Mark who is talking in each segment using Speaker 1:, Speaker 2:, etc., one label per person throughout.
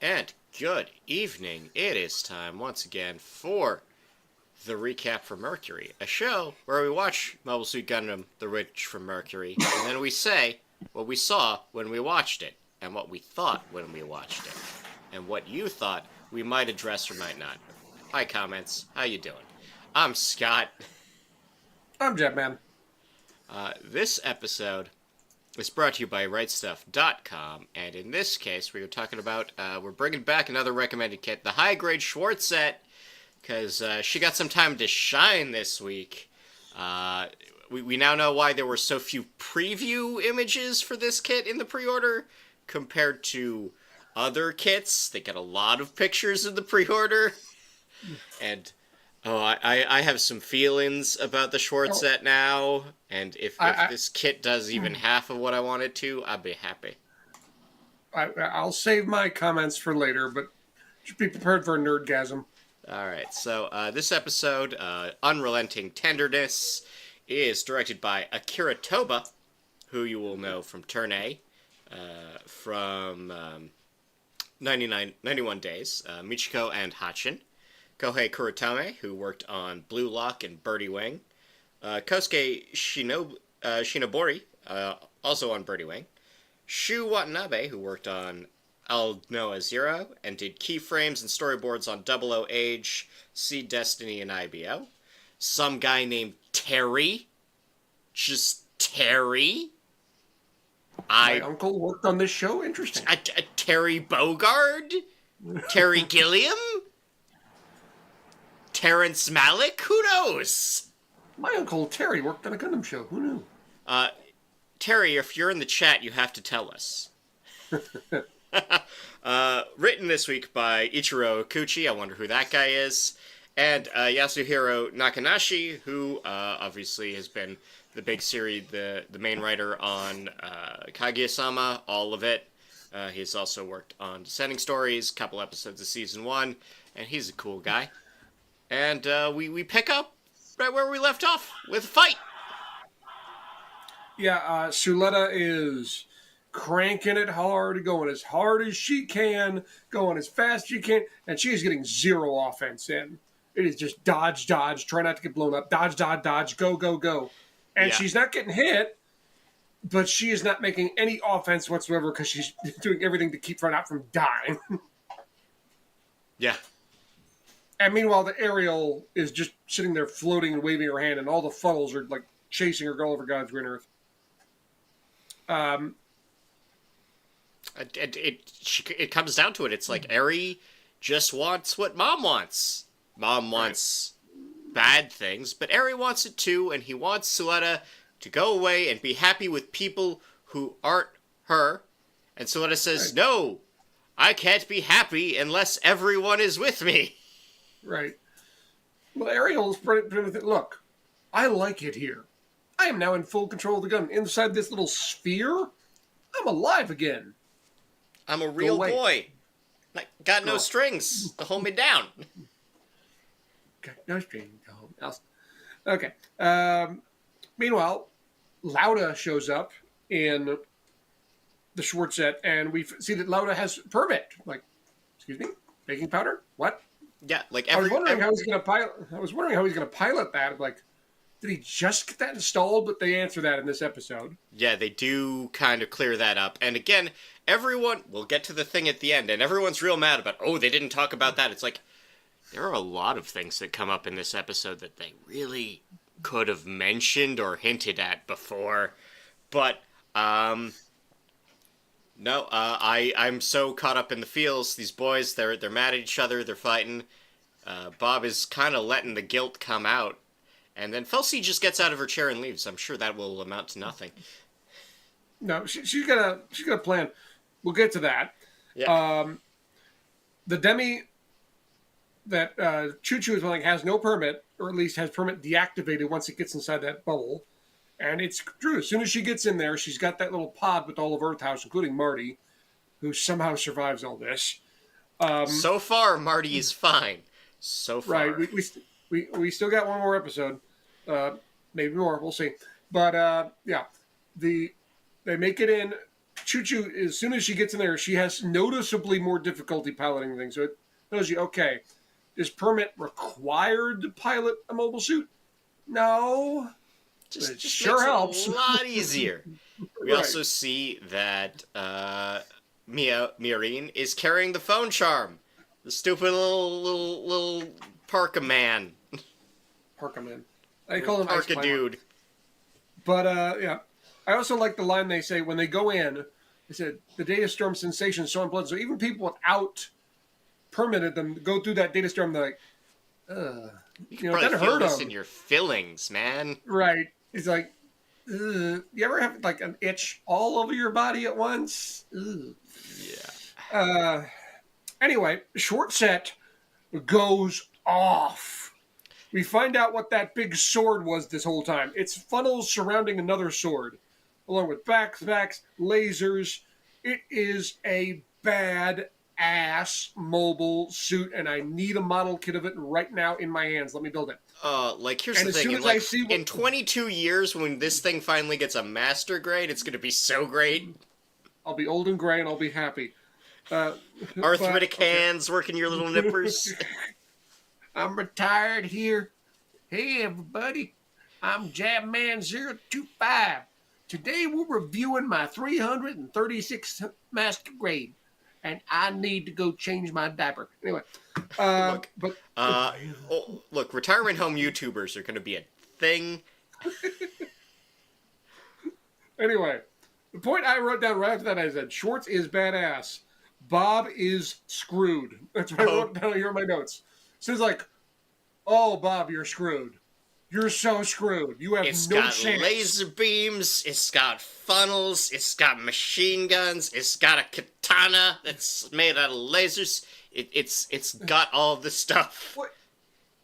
Speaker 1: And good evening. It is time once again for the recap for Mercury, a show where we watch Mobile Suit Gundam: The Witch from Mercury, and then we say what we saw when we watched it, and what we thought when we watched it, and what you thought we might address or might not. Hi, comments. How you doing? I'm Scott.
Speaker 2: I'm Jetman.
Speaker 1: This episode is brought to you by RightStuff.com, and in this case, we were talking about, we're bringing back another recommended kit, the high-grade Schwarzette, because she got some time to shine this week. We now know why there were so few preview images for this kit in the pre-order compared to other kits. They get a lot of pictures in the pre-order, and I have some feelings about the Schwarzette now, and if this kit does even half of what I want it to, I'd be happy.
Speaker 2: I'll save my comments for later, but just be prepared for a nerdgasm.
Speaker 1: Alright, so this episode, Unrelenting Tenderness, is directed by Akira Toba, who you will know from Turn A, from 91 Days, Michiko and Hachin. Kohei Kuretame, who worked on Blue Lock and Birdie Wing. Kosuke Shinobori, also on Birdie Wing. Shu Watanabe, who worked on I'll Noah Zero, and did keyframes and storyboards on Double O Age, Seed Destiny, and IBO. Some guy named Terry. Just Terry.
Speaker 2: My uncle worked on this show? Interesting.
Speaker 1: Terry Bogard? Terry Gilliam? Terrence Malick? Who knows?
Speaker 2: My uncle Terry worked on a Gundam show. Who knew?
Speaker 1: Terry, if you're in the chat, you have to tell us. Written this week by Ichiro Okuchi, I wonder who that guy is, and Yasuhiro Nakanashi, who obviously has been the big series, the main writer on Kaguya-sama, all of it. He's also worked on Descending Stories, a couple episodes of Season 1, and he's a cool guy. And we pick up right where we left off, with a fight.
Speaker 2: Yeah, Suletta is cranking it hard, going as hard as she can, going as fast as she can, and she is getting zero offense in. It is just dodge, dodge, try not to get blown up, dodge, dodge, dodge, go, go, go. And she's not getting hit, but she is not making any offense whatsoever because she's doing everything to keep her not from dying.
Speaker 1: Yeah.
Speaker 2: And meanwhile, the Ariel is just sitting there floating and waving her hand, and all the funnels are like chasing her all over God's green earth.
Speaker 1: It comes down to it. It's like Eri just wants what Mom wants. Mom wants bad things, but Eri wants it too, and he wants Suletta to go away and be happy with people who aren't her. And Suletta says, no, I can't be happy unless everyone is with me. Right.
Speaker 2: Well, Ariel's pretty look, I like it here. I am now in full control of the gun. Inside this little sphere, I'm alive again.
Speaker 1: I'm a real boy. Got no strings to hold me down.
Speaker 2: Got no strings to hold me down. Okay. Meanwhile, Lauda shows up in the Schwarzette, and we see that Lauda has permit. Like, excuse me? Baking powder? What?
Speaker 1: Yeah,
Speaker 2: I was wondering how he's going to pilot that. Like, did he just get that installed? But they answer that in this episode.
Speaker 1: Yeah, they do kind of clear that up. And again, we'll get to the thing at the end, and everyone's real mad about, they didn't talk about that. It's like, there are a lot of things that come up in this episode that they really could have mentioned or hinted at before. But, no, I'm so caught up in the feels. These boys, they're mad at each other, they're fighting. Bob is kind of letting the guilt come out. And then Felsi just gets out of her chair and leaves. I'm sure that will amount to nothing.
Speaker 2: No, she's got a plan. We'll get to that.
Speaker 1: Yeah.
Speaker 2: The Demi that Choo Choo is willing has no permit, or at least has permit deactivated once it gets inside that bubble. And it's true. As soon as she gets in there, she's got that little pod with all of Earth House, including Marty, who somehow survives all this.
Speaker 1: So far, Marty is fine. So far.
Speaker 2: Right. We still got one more episode. Maybe more. We'll see. But, they make it in Choo Choo, as soon as she gets in there, she has noticeably more difficulty piloting things. So it tells you, okay, is Permit required to pilot a mobile suit? No.
Speaker 1: Just
Speaker 2: sure
Speaker 1: makes
Speaker 2: helps.
Speaker 1: it a lot easier. We
Speaker 2: Right.
Speaker 1: also see that Miorine is carrying the phone charm. The stupid little parka man.
Speaker 2: Parka man. I call him Ice
Speaker 1: Parka
Speaker 2: Climber.
Speaker 1: dude.
Speaker 2: But yeah, I also like the line they say when they go in. They said the data storm sensation is so unpleasant. So even people without permitted them go through that data storm, they're like, ugh.
Speaker 1: You can
Speaker 2: It
Speaker 1: probably
Speaker 2: doesn't
Speaker 1: feel
Speaker 2: hurt
Speaker 1: this
Speaker 2: them.
Speaker 1: in your fillings, man.
Speaker 2: Right. It's like, ugh. You ever have like an itch all over your body at once? Ugh.
Speaker 1: Yeah.
Speaker 2: Anyway, Schwarzette goes off. We find out what that big sword was this whole time. It's funnels surrounding another sword, along with backpacks, lasers. It is a bad-ass mobile suit, and I need a model kit of it right now in my hands. Let me build it.
Speaker 1: Here's
Speaker 2: And
Speaker 1: the
Speaker 2: as
Speaker 1: thing.
Speaker 2: soon as I see
Speaker 1: In 22 years, when this thing finally gets a master grade, it's going to be so great.
Speaker 2: I'll be old and gray, and I'll be happy.
Speaker 1: Arthritic hands working your little nippers.
Speaker 2: I'm retired here. Hey, everybody. I'm Jabman025. Today we're reviewing my 336th master grade, and I need to go change my diaper. Anyway,
Speaker 1: Look, retirement home YouTubers are going to be a thing.
Speaker 2: Anyway, the point I wrote down right after that, I said, Schwartz is badass. Bob is screwed. That's what I wrote down here in my notes. So it's like, oh, Bob, you're screwed. You're so screwed. You have
Speaker 1: It's
Speaker 2: no
Speaker 1: got
Speaker 2: chance.
Speaker 1: laser beams, it's got funnels, it's got machine guns, it's got a katana that's made out of lasers. It's got all the stuff.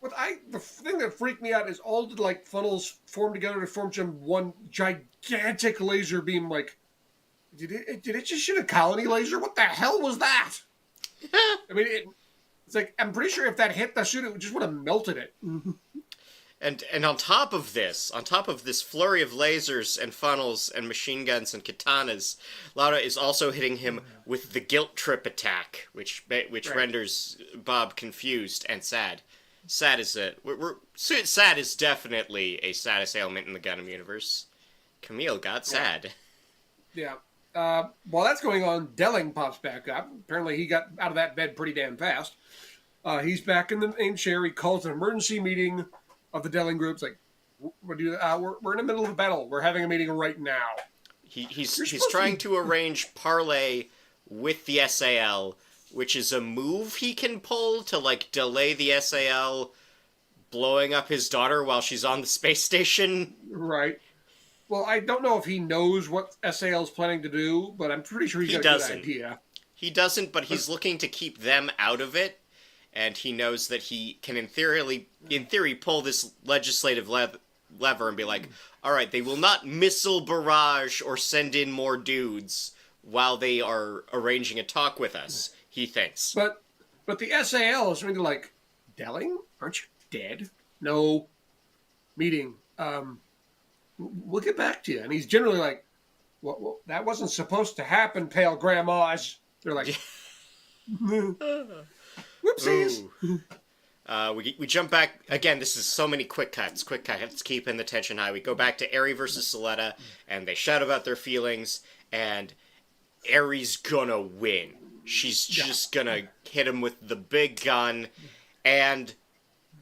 Speaker 2: The thing that freaked me out is all the like funnels form together to form one gigantic laser beam. Like, did it just shoot a colony laser? What the hell was that? I mean, it's like I'm pretty sure if that hit the suit, it just would have melted it.
Speaker 1: And on top of this flurry of lasers and funnels and machine guns and katanas, Laura is also hitting him with the guilt trip attack, which renders Bob confused and sad. Sad is definitely a saddest ailment in the Gundam universe. Camille got sad.
Speaker 2: Yeah. While that's going on, Delling pops back up. Apparently, he got out of that bed pretty damn fast. He's back in the main chair. He calls an emergency meeting of the Delling group. It's like, we're in the middle of a battle. We're having a meeting right now.
Speaker 1: He's trying to arrange parlay with the SAL, which is a move he can pull to like delay the SAL blowing up his daughter while she's on the space station.
Speaker 2: Right. Well, I don't know if he knows what SAL is planning to do, but I'm pretty sure he's got a good idea.
Speaker 1: He doesn't, but he's looking to keep them out of it, and he knows that he can, in theory, pull this legislative lever and be like, all right, they will not missile barrage or send in more dudes while they are arranging a talk with us, he thinks.
Speaker 2: But the SAL is really like, Delling, aren't you dead? No. Meeting. We'll get back to you. And he's generally like, well, that wasn't supposed to happen, pale grandmas. They're like, whoopsies.
Speaker 1: We jump back. Again, this is so many quick cuts, keeping the tension high. We go back to Eri versus Soletta, and they shout about their feelings, and Eri's gonna win. She's just gonna hit him with the big gun, and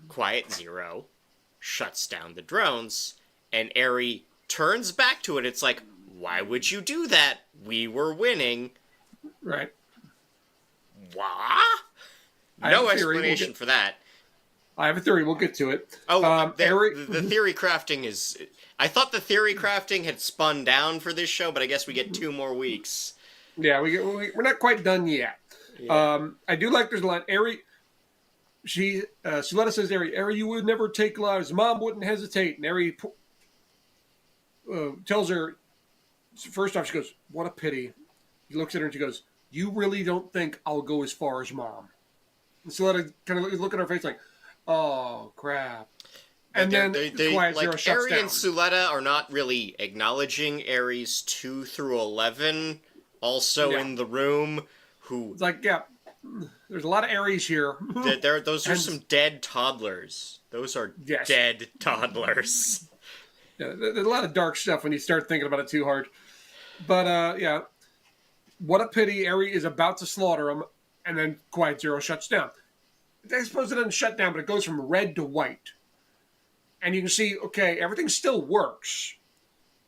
Speaker 1: Quiet Zero shuts down the drones, and Eri turns back to it. It's like, why would you do that? We were winning.
Speaker 2: Right.
Speaker 1: Wah? No explanation for that.
Speaker 2: I have a theory. We'll get to it.
Speaker 1: The theory crafting is... I thought the theory crafting had spun down for this show, but I guess we get 2 more weeks.
Speaker 2: Yeah, we're not quite done yet. Yeah. I do like there's a line. Eri... Soletta says, Eri, you would never take lives. Mom wouldn't hesitate. And Eri tells her, first off, she goes, what a pity. He looks at her and she goes, you really don't think I'll go as far as Mom? And Soletta kind of look at her face like, oh, crap. And then Quiet Zero shuts
Speaker 1: Eri
Speaker 2: down.
Speaker 1: and Soletta are not really acknowledging Eri's 2 through 11 also
Speaker 2: Yeah.
Speaker 1: in the room who
Speaker 2: It's like, yeah, there's a lot of Aries here.
Speaker 1: those are
Speaker 2: And
Speaker 1: some dead toddlers. Those are
Speaker 2: yes,
Speaker 1: dead toddlers.
Speaker 2: yeah, there's a lot of dark stuff when you start thinking about it too hard. But yeah, what a pity. Aries is about to slaughter him, and then Quiet Zero shuts down. I suppose it doesn't shut down, but it goes from red to white. And you can see, okay, everything still works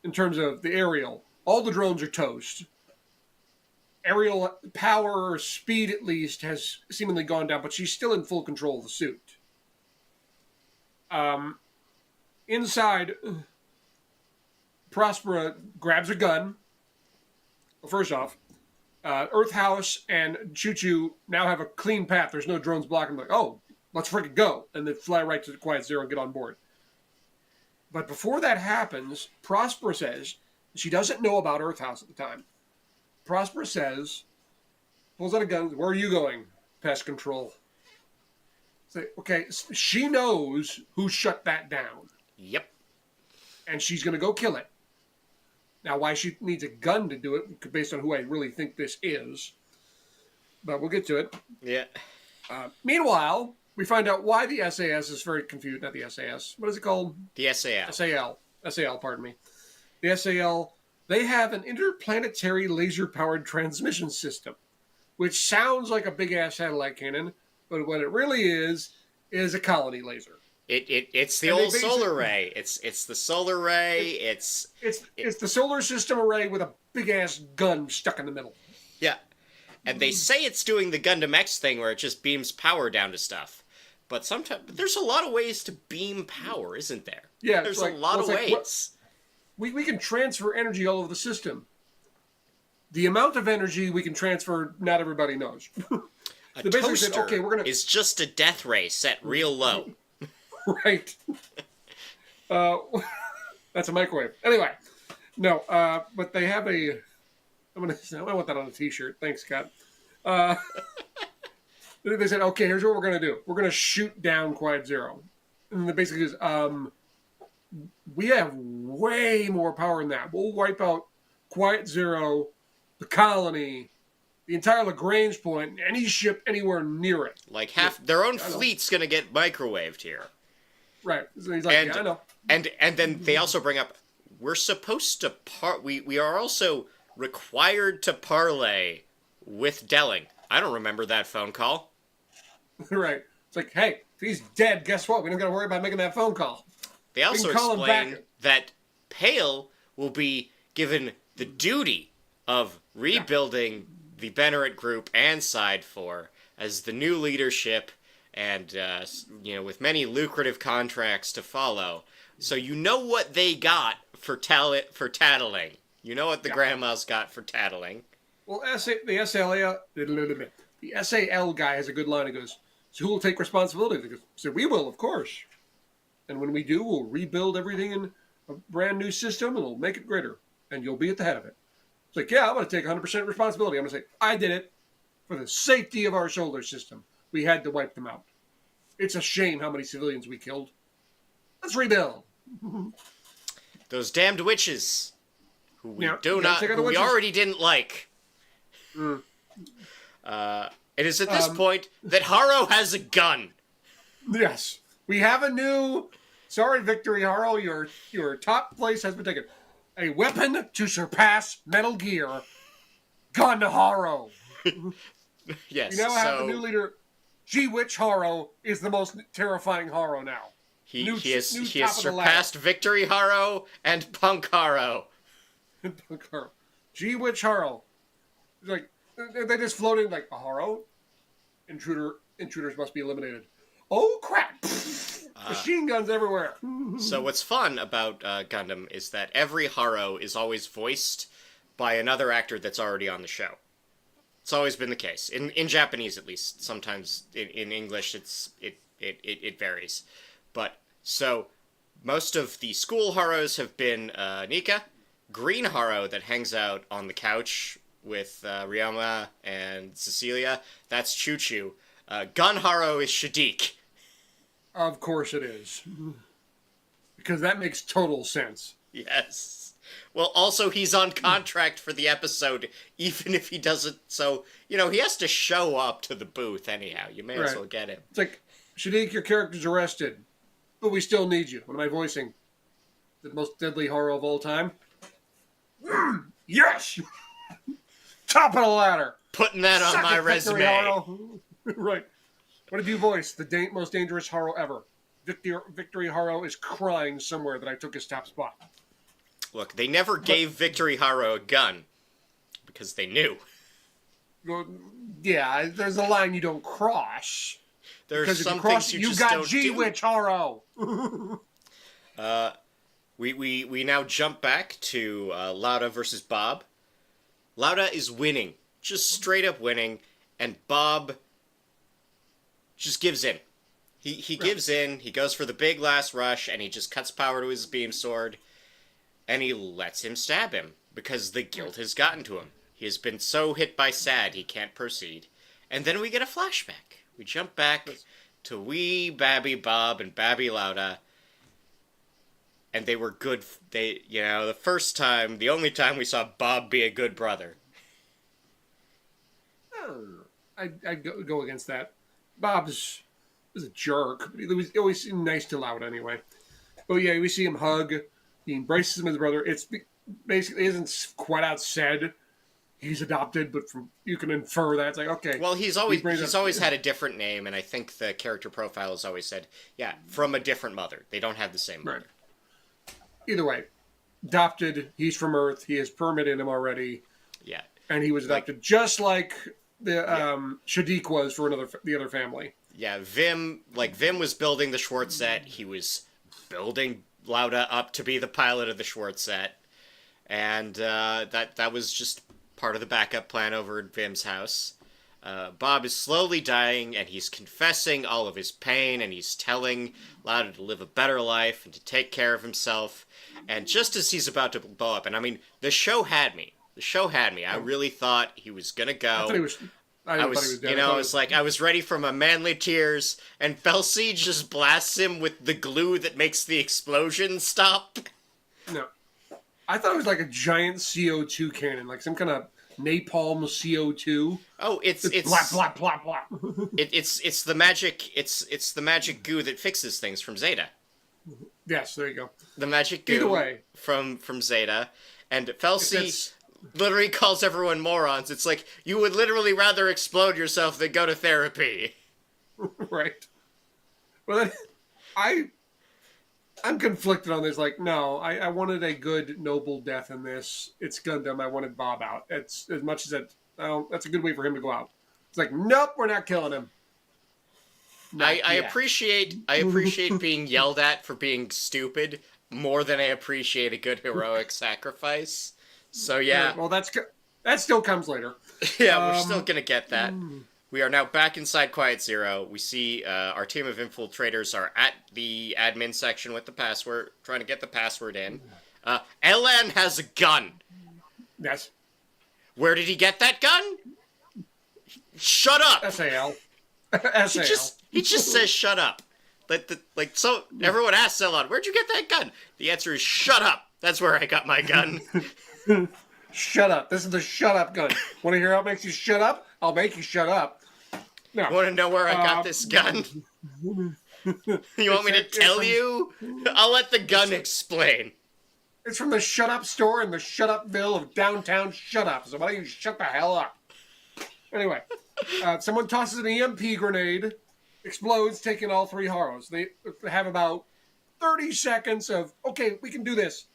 Speaker 2: in terms of the aerial. All the drones are toast. Aerial power or speed, at least, has seemingly gone down, but she's still in full control of the suit. Inside, Prospera grabs a gun. Well, first off, Earth House and Choo Choo now have a clean path. There's no drones blocking them. Like, oh, let's freaking go. And they fly right to the Quiet Zero and get on board. But before that happens, Prospera says she doesn't know about Earth House at the time. Prospera says, pulls out a gun, where are you going? Pest control. Say, okay, she knows who shut that down.
Speaker 1: Yep.
Speaker 2: And she's going to go kill it. Now, why she needs a gun to do it, based on who I really think this is. But we'll get to it.
Speaker 1: Yeah.
Speaker 2: Meanwhile, we find out why the SAS is very confused. Not the SAS. What is it called?
Speaker 1: The SAL.
Speaker 2: SAL, pardon me. The SAL, they have an interplanetary laser-powered transmission system, which sounds like a big-ass satellite cannon, but what it really is a colony laser.
Speaker 1: It's the old solar ray. It's the solar ray. It's
Speaker 2: the solar system array with a big-ass gun stuck in the middle.
Speaker 1: Yeah. And they say it's doing the Gundam X thing where it just beams power down to stuff. But sometimes there's a lot of ways to beam power, isn't there?
Speaker 2: Yeah,
Speaker 1: there's a lot of ways.
Speaker 2: We can transfer energy all over the system. The amount of energy we can transfer, not everybody knows.
Speaker 1: A
Speaker 2: They basically
Speaker 1: toaster
Speaker 2: said, okay, we're gonna
Speaker 1: is just a death ray set real low.
Speaker 2: right. That's a microwave. Anyway, no, but they have a. I want that on a T-shirt. Thanks, Scott. They said, okay, here's what we're gonna do. We're gonna shoot down Quiet Zero, and they basically is, we have way more power than that. We'll wipe out Quiet Zero, the colony, the entire Lagrange point, any ship anywhere near it.
Speaker 1: Like half their own fleet's gonna get microwaved here.
Speaker 2: Right. So he's like,
Speaker 1: And,
Speaker 2: yeah, I know.
Speaker 1: And then they also bring up we're supposed to we are also required to parlay with Delling. I don't remember that phone call.
Speaker 2: Right. It's like, hey, if he's dead, guess what? We don't got to worry about making that phone call.
Speaker 1: They also
Speaker 2: call him
Speaker 1: explain
Speaker 2: back.
Speaker 1: that Pale will be given the duty of rebuilding the Bennett Group and Side 4 as the new leadership and, with many lucrative contracts to follow. So you know what they got for tattling. You know what the grandmas got for tattling.
Speaker 2: Well, the SAL guy has a good line. He goes, so who will take responsibility? They go, so we will, of course. And when we do, we'll rebuild everything in a brand new system and we'll make it greater. And you'll be at the head of it. It's like, yeah, I'm going to take 100% responsibility. I'm going to say, I did it for the safety of our solar system. We had to wipe them out. It's a shame how many civilians we killed. Let's rebuild.
Speaker 1: Those damned witches, who we
Speaker 2: witches.
Speaker 1: already didn't like.
Speaker 2: Mm.
Speaker 1: It is at this point that Haro has a gun.
Speaker 2: Yes. We have a new... Sorry, Victory Haro, your top place has been taken. A weapon to surpass Metal Gear. Gun Haro.
Speaker 1: Yes.
Speaker 2: You now have the new leader. G-Witch Haro is the most terrifying Haro now.
Speaker 1: He has surpassed Victory Haro and Punk Haro.
Speaker 2: Punk Haro. G-Witch Haro. Like, they just floated like, a Haro? Intruders must be eliminated. Oh, crap! Machine guns everywhere.
Speaker 1: So what's fun about Gundam is that every Haro is always voiced by another actor that's already on the show. It's always been the case. In Japanese, at least. Sometimes in English, it varies. But, so, most of the school Haros have been Nika. Green Haro that hangs out on the couch with Ryoma and Cecilia, that's Choo Choo. Gun Haro is Shadiq.
Speaker 2: Of course it is. Because that makes total sense.
Speaker 1: Yes. Well, also, he's on contract for the episode, even if he doesn't. So, he has to show up to the booth anyhow. You may as
Speaker 2: Right.
Speaker 1: well get him.
Speaker 2: It's like, Shadiq, your character's arrested, but we still need you. What am I voicing? The most deadly horror of all time? Yes! Top of the ladder.
Speaker 1: Putting that on
Speaker 2: Suck
Speaker 1: my
Speaker 2: it, Victory
Speaker 1: resume.
Speaker 2: Haro. Right. What did you voice? The most dangerous Haro ever. Victory Haro is crying somewhere that I took his top spot.
Speaker 1: Look, they never gave Victory Haro a gun because they knew.
Speaker 2: Well, yeah, there's a line you don't cross.
Speaker 1: There's
Speaker 2: Because if
Speaker 1: some
Speaker 2: you cross
Speaker 1: things
Speaker 2: it,
Speaker 1: you
Speaker 2: you
Speaker 1: just
Speaker 2: got
Speaker 1: don't do.
Speaker 2: G-Witch Haro.
Speaker 1: We now jump back to Lauda versus Bob. Lauda is winning, just straight up winning, and Bob just gives in. He gives in. He goes for the big last rush, and he just cuts power to his beam sword, and he lets him stab him because the guilt has gotten to him. He has been so hit by SAD he can't proceed. And then we get a flashback. We jump back to wee Babby Bob and Babby Lauda. And they were good. The first time, the only time we saw Bob be a good brother.
Speaker 2: I'd go against that. Bob's was a jerk, but he always seemed nice to Lauda anyway. But yeah, we see him hug. He embraces him as a brother. It's basically isn't quite out said he's adopted, but you can infer that. It's like, okay.
Speaker 1: Well, he's always had a different name, and I think the character profile has always said, yeah, from a different mother. They don't have the same mother.
Speaker 2: Right. Either way, adopted. He's from Earth. He has permit in him already.
Speaker 1: Yeah.
Speaker 2: And he was adopted just like the Shadiq was for the other family.
Speaker 1: Yeah, Vim was building the Schwarzette. He was building Lauda up to be the pilot of the Schwarzette. And that was just part of the backup plan over at Vim's house. Bob is slowly dying, and he's confessing all of his pain, and he's telling Lauda to live a better life and to take care of himself. And just as he's about to blow up, and I mean, the show had me. I really thought he was gonna go.
Speaker 2: I thought he was dead.
Speaker 1: I was ready for my manly tears, and Felsi just blasts him with the glue that makes the explosion stop.
Speaker 2: No. I thought it was like a giant CO2 cannon, like some kind of napalm CO2.
Speaker 1: Oh, it's
Speaker 2: blap blap blap blap.
Speaker 1: It's the magic goo that fixes things from Zeta.
Speaker 2: Yes, there you go.
Speaker 1: The magic goo
Speaker 2: Either way.
Speaker 1: from Zeta, and Felsi literally calls everyone morons. It's like, you would literally rather explode yourself than go to therapy.
Speaker 2: Right. Well, I'm conflicted on this. Like, no, I wanted a good, noble death in this. It's Gundam. I wanted Bob out. It's as much as that. That's a good way for him to go out. It's like, nope, we're not killing him.
Speaker 1: I appreciate being yelled at for being stupid more than I appreciate a good heroic sacrifice. So yeah.
Speaker 2: Well, that still comes later.
Speaker 1: Yeah, we're still gonna get that. We are now back inside Quiet Zero. We see our team of infiltrators are at the admin section with the password, trying to get the password in. LN has a gun.
Speaker 2: Yes.
Speaker 1: Where did he get that gun? Shut up.
Speaker 2: SAL.
Speaker 1: He just says shut up. So everyone asks LN, where'd you get that gun? The answer is shut up. That's where I got my gun.
Speaker 2: Shut up. This is the shut up gun. Want to hear how it makes you shut up? I'll make you shut up. No.
Speaker 1: You want to know where I got this gun? You want me to tell you? I'll let the gun explain.
Speaker 2: It's from the Shut Up store in the Shut Upville of downtown Shut Up. So why don't you shut the hell up? Anyway, someone tosses an EMP grenade, explodes, taking all three Haros. They have about 30 seconds of, okay, we can do this.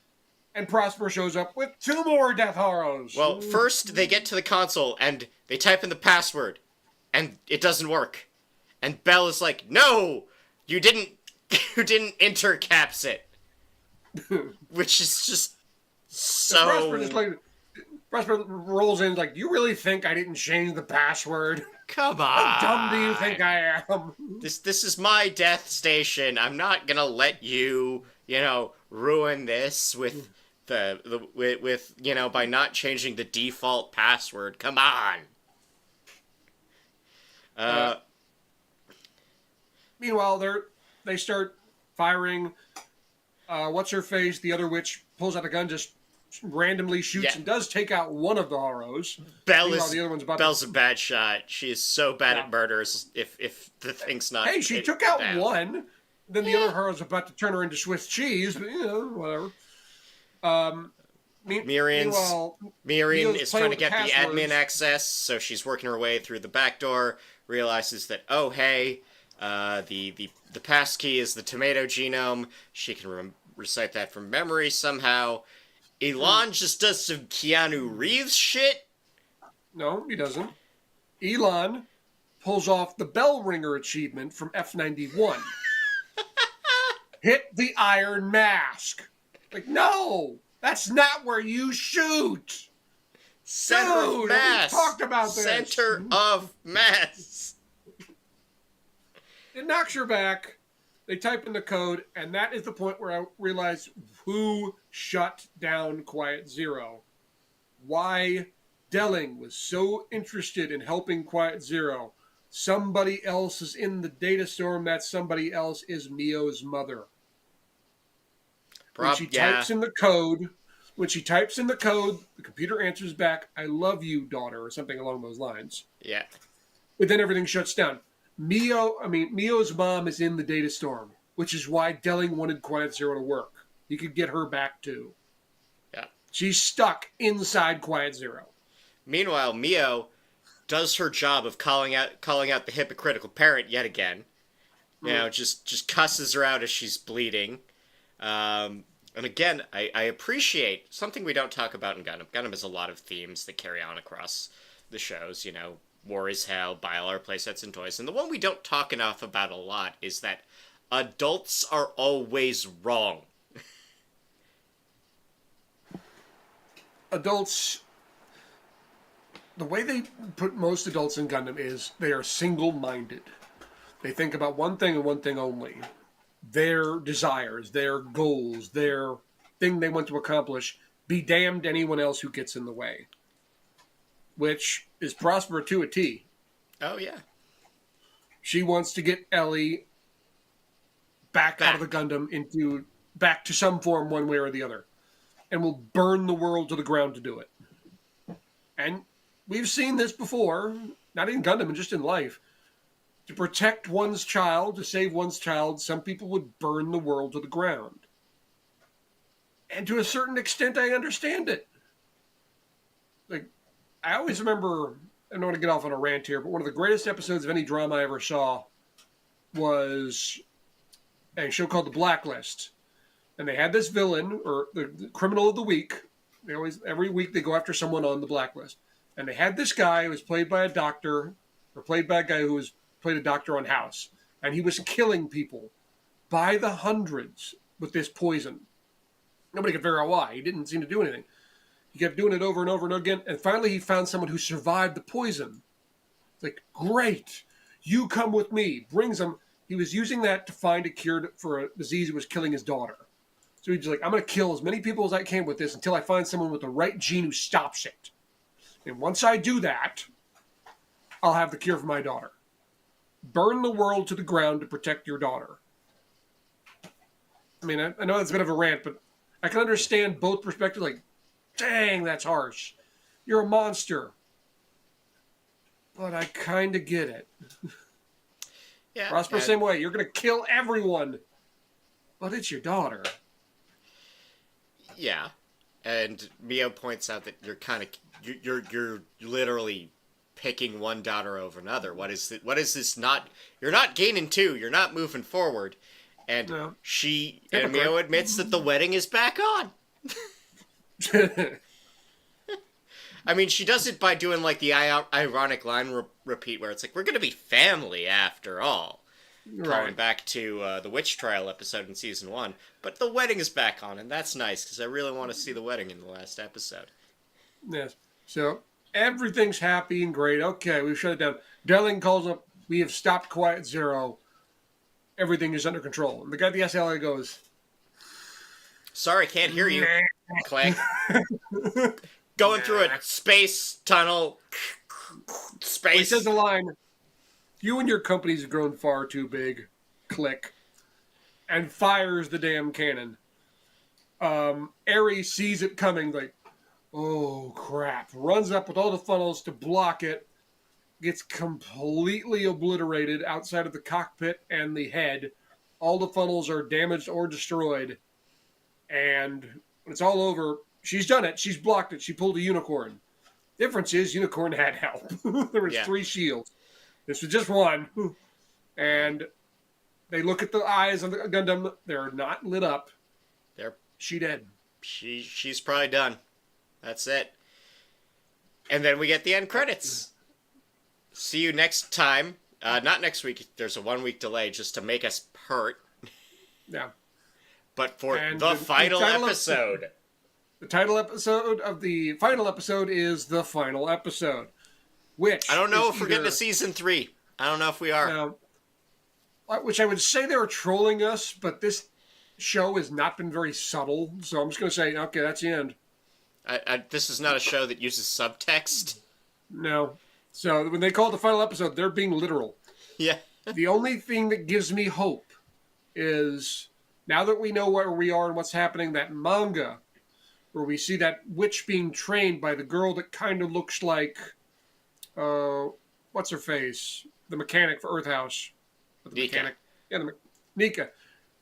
Speaker 2: And Prosper shows up with 2 more Death Haros.
Speaker 1: Well, first they get to the console and they type in the password. And it doesn't work. And Bell is like, no! You didn't intercaps it. Which is just so...
Speaker 2: Prosper rolls in like, you really think I didn't change the password?
Speaker 1: Come on.
Speaker 2: How dumb do you think I am?
Speaker 1: This is my death station. I'm not gonna let you, ruin this with by not changing the default password. Come on.
Speaker 2: Meanwhile, they start firing. What's her face? The other witch pulls out a gun, just randomly shoots and does take out one of the Haros.
Speaker 1: Bell's
Speaker 2: the other one's about
Speaker 1: a bad shot. She is so bad at murders. If the thing's not.
Speaker 2: Hey, she took out
Speaker 1: bad.
Speaker 2: one. Then the other Haro's about to turn her into Swiss cheese, but whatever.
Speaker 1: Miriam is trying to get the admin access, so she's working her way through the back door. Realizes that the passkey is the tomato genome. She can recite that from memory somehow. Elon just does some Keanu Reeves shit.
Speaker 2: No, he doesn't. Elon pulls off the bell ringer achievement from F91. Hit the iron mask. Like, no, that's not where you shoot.
Speaker 1: Center of mass.
Speaker 2: We talked about this.
Speaker 1: Center of mass.
Speaker 2: It knocks her back. They type in the code, and that is the point where I realized who shut down Quiet Zero. Why Delling was so interested in helping Quiet Zero. Somebody else is in the data storm. That somebody else is Mio's mother. When she types in the code, the computer answers back, "I love you, daughter," or something along those lines.
Speaker 1: Yeah.
Speaker 2: But then everything shuts down. Mio's mom is in the data storm, which is why Delling wanted Quiet Zero to work. He could get her back too.
Speaker 1: Yeah.
Speaker 2: She's stuck inside Quiet Zero.
Speaker 1: Meanwhile, Mio does her job of calling out the hypocritical parent yet again. You know, just cusses her out as she's bleeding. And again, I appreciate something we don't talk about in Gundam. Gundam has a lot of themes that carry on across the shows, war is hell, buy all our playsets and toys. And the one we don't talk enough about a lot is that adults are always wrong.
Speaker 2: Adults, the way they put most adults in Gundam is they are single-minded. They think about one thing and one thing only. Their desires, their goals, their thing they want to accomplish. Be damned anyone else who gets in the way. Which is Prospera to a T.
Speaker 1: Oh, yeah.
Speaker 2: She wants to get Ellie back out of the Gundam back to some form one way or the other. And will burn the world to the ground to do it. And we've seen this before, not in Gundam, but just in life. To protect one's child, to save one's child, some people would burn the world to the ground. And to a certain extent, I understand it. Like, I always remember, I don't want to get off on a rant here, but one of the greatest episodes of any drama I ever saw was a show called The Blacklist. And they had this villain, or the criminal of the week. Every week they go after someone on the blacklist. And they had this guy who was played by a doctor, or played by a guy who played a doctor on House. And he was killing people by the hundreds with this poison. Nobody could figure out why. He didn't seem to do anything. He kept doing it over and over and over again. And finally he found someone who survived the poison. It's like, great. You come with me. Brings him. He was using that to find a cure for a disease that was killing his daughter. So he's like, I'm going to kill as many people as I can with this until I find someone with the right gene who stops it. And once I do that, I'll have the cure for my daughter. Burn the world to the ground to protect your daughter. I mean, I know that's a bit of a rant, but I can understand both perspectives. Like, dang, that's harsh. You're a monster. But I kind of get it.
Speaker 1: Yeah.
Speaker 2: Prospera, same way. You're going to kill everyone. But it's your daughter.
Speaker 1: Yeah, and Mio points out that you're literally picking one daughter over another. What is this? You're not gaining two. You're not moving forward. And
Speaker 2: no.
Speaker 1: And Mio admits that the wedding is back on. I mean, she does it by doing like the ironic line repeat where it's like, we're gonna be family after all. Calling back to the witch trial episode in season 1. But the wedding is back on, and that's nice, because I really want to see the wedding in the last episode.
Speaker 2: Yes. So, everything's happy and great. Okay, we've shut it down. Delling calls up, we have stopped Quiet Zero. Everything is under control. And the guy at the SLA goes,
Speaker 1: sorry, can't hear you. Clank. Going through a space tunnel. Space.
Speaker 2: He says the line, you and your companies have grown far too big. Click. And fires the damn cannon. Ares sees it coming, like, oh crap! Runs up with all the funnels to block it. Gets completely obliterated outside of the cockpit and the head. All the funnels are damaged or destroyed. And when it's all over, she's done it. She's blocked it. She pulled a unicorn. Difference is, unicorn had help. There was
Speaker 1: Yeah.
Speaker 2: 3 shields. This was just one. And they look at the eyes of the Gundam. They're not lit up.
Speaker 1: They're
Speaker 2: She dead.
Speaker 1: she's probably done. That's it. And then we get the end credits. See you next time. Not next week. There's a 1-week delay just to make us hurt.
Speaker 2: Yeah.
Speaker 1: But for
Speaker 2: And
Speaker 1: the
Speaker 2: the
Speaker 1: final
Speaker 2: title
Speaker 1: episode.
Speaker 2: The title episode of the final episode is the final episode. Which
Speaker 1: I don't know
Speaker 2: is
Speaker 1: if we're getting
Speaker 2: either-
Speaker 1: to season 3. I don't know if we are.
Speaker 2: Now, which I would say they were trolling us, but this show has not been very subtle. So I'm just going to say, okay, that's the end.
Speaker 1: This is not a show that uses subtext.
Speaker 2: No. So when they call it the final episode, they're being literal.
Speaker 1: Yeah.
Speaker 2: The only thing that gives me hope is now that we know where we are and what's happening, that manga where we see that witch being trained by the girl that kind of looks like, what's her face? The mechanic for Earth House. The
Speaker 1: Nika.
Speaker 2: mechanic. Yeah, Nika.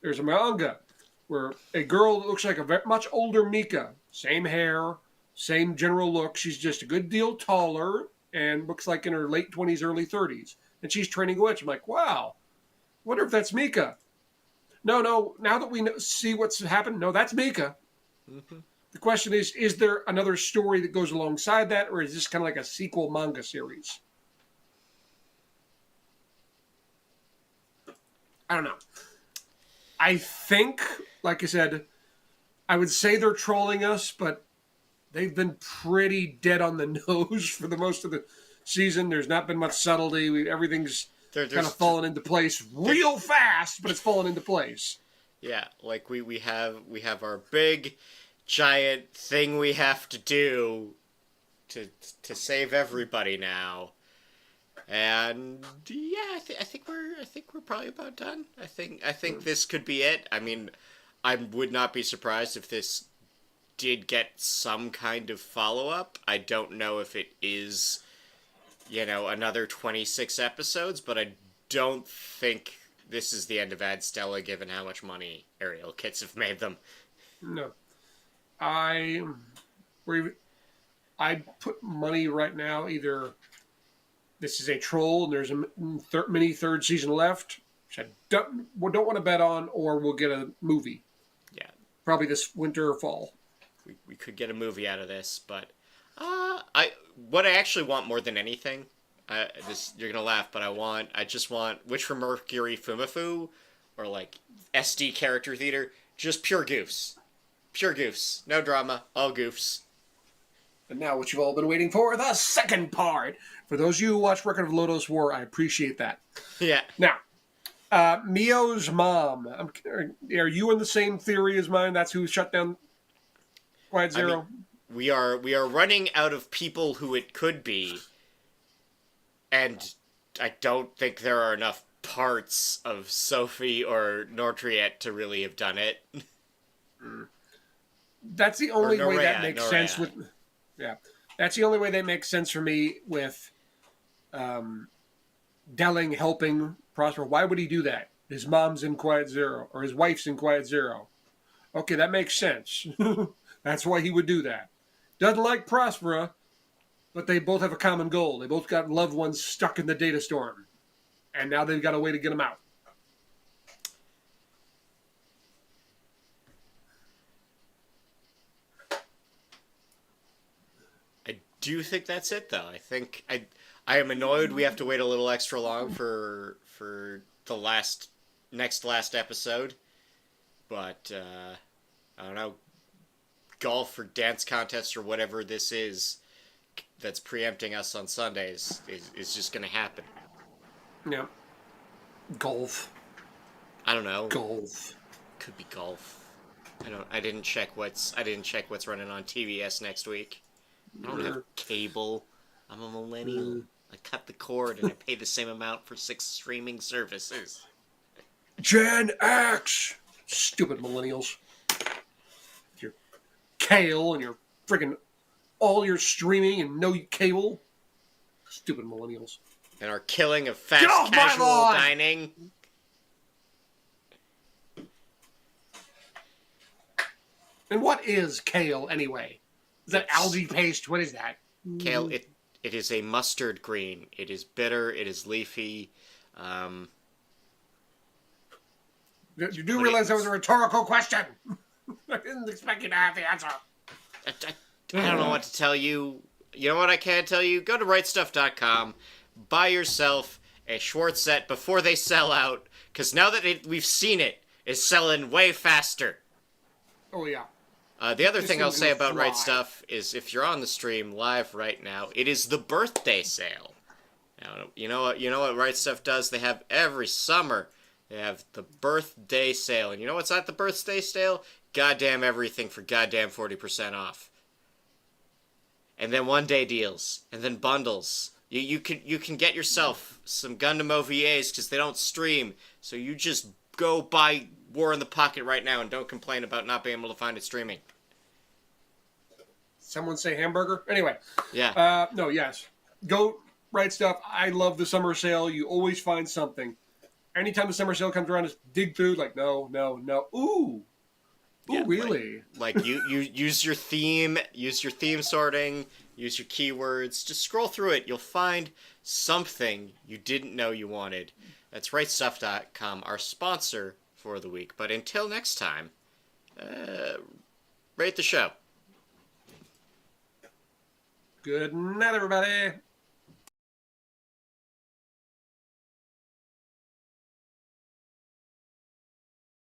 Speaker 2: There's a manga where a girl that looks like a much older Mika. Same hair, same general look. She's just a good deal taller and looks like in her late 20s, early 30s. And she's training a witch. I'm like, wow, wonder if that's Mika. No, now that we see what's happened, no, that's Mika.
Speaker 1: Mm-hmm.
Speaker 2: The question is there another story that goes alongside that, or is this kind of like a sequel manga series? I don't know. I think, like I said, I would say they're trolling us, but they've been pretty dead on the nose for the most of the season. There's not been much subtlety. Everything's kind of fallen into place real fast, but it's fallen into place.
Speaker 1: Yeah, like we have our big, giant thing we have to do to save everybody now, and yeah, I think we're probably about done. I think this could be it. I mean, I would not be surprised if this did get some kind of follow up. I don't know if it is, another 26 episodes, but I don't think this is the end of Ad Stella, given how much money Ariel Kits have made them.
Speaker 2: No. I'd put money right now, either this is a troll and there's a mini third season left, which I don't want to bet on, or we'll get a movie.
Speaker 1: Yeah.
Speaker 2: Probably this winter or fall.
Speaker 1: We could get a movie out of this, but what I actually want more than anything, you're gonna laugh, but I just want Witch from Mercury Fumafu, or like SD character theater, just pure goofs. Pure goofs. No drama, all goofs.
Speaker 2: And now what you've all been waiting for, the second part. For those of you who watch Record of Lodoss War, I appreciate that.
Speaker 1: Yeah.
Speaker 2: Now, Mio's mom. Are you in the same theory as mine? That's who shut down Quiet Zero?
Speaker 1: I mean, we are running out of people who it could be, and I don't think there are enough parts of Sophie or Nordriette to really have done it.
Speaker 2: That's the only way that makes
Speaker 1: Norea.
Speaker 2: sense with. Yeah, that's the only way that makes sense for me with Delling helping Prosper. Why would he do that? His mom's in Quiet Zero, or his wife's in Quiet Zero. Okay, that makes sense. That's why he would do that. Doesn't like Prospera, but they both have a common goal. They both got loved ones stuck in the data storm, and now they've got a way to get them out.
Speaker 1: I do think that's it, though. I am annoyed we have to wait a little extra long for the next last episode, but I don't know, golf or dance contest or whatever this is that's preempting us on Sundays is just gonna happen.
Speaker 2: Yeah. Golf.
Speaker 1: I don't know.
Speaker 2: Golf.
Speaker 1: Could be golf. I didn't check what's running on TBS next week. I don't have cable. I'm a millennial. I cut the cord and I pay the same amount for 6 streaming services.
Speaker 2: Gen X! Stupid millennials. kale and your freaking all your streaming and no cable. Stupid millennials.
Speaker 1: And our killing of
Speaker 2: Get off
Speaker 1: fast
Speaker 2: my
Speaker 1: casual
Speaker 2: lawn!
Speaker 1: dining.
Speaker 2: And what is kale anyway? Is that
Speaker 1: It's-
Speaker 2: algae paste? What is that?
Speaker 1: Kale, it is a mustard green. It is bitter. It is leafy.
Speaker 2: You do realize that was a rhetorical question. I didn't expect you to have the answer.
Speaker 1: I don't know what to tell you. You know what I can tell you? Go to rightstuff.com, buy yourself a Schwarzette before they sell out, because now that we've seen it, it's selling way faster.
Speaker 2: Oh yeah.
Speaker 1: The other
Speaker 2: This
Speaker 1: thing I'll
Speaker 2: thing's
Speaker 1: say
Speaker 2: gonna
Speaker 1: about
Speaker 2: fly.
Speaker 1: Right Stuff is if you're on the stream live right now, it is the birthday sale. Now, you know what Right Stuff does? They have every summer, they have the birthday sale. And you know what's at the birthday sale? Goddamn everything for goddamn 40% off. And then one day deals, and then bundles. You can get yourself some Gundam OVAs because they don't stream. So you just go buy War in the Pocket right now and don't complain about not being able to find it streaming.
Speaker 2: Someone say hamburger? Anyway.
Speaker 1: Yeah.
Speaker 2: No, yes. Go Right Stuff. I love the summer sale. You always find something. Anytime the summer sale comes around, just dig through. Like, no. Ooh,
Speaker 1: Yeah,
Speaker 2: really?
Speaker 1: Like you use your theme sorting, use your keywords, just scroll through it. You'll find something you didn't know you wanted. That's rightstuff.com, our sponsor for the week. But until next time, rate the show.
Speaker 2: Good night, everybody.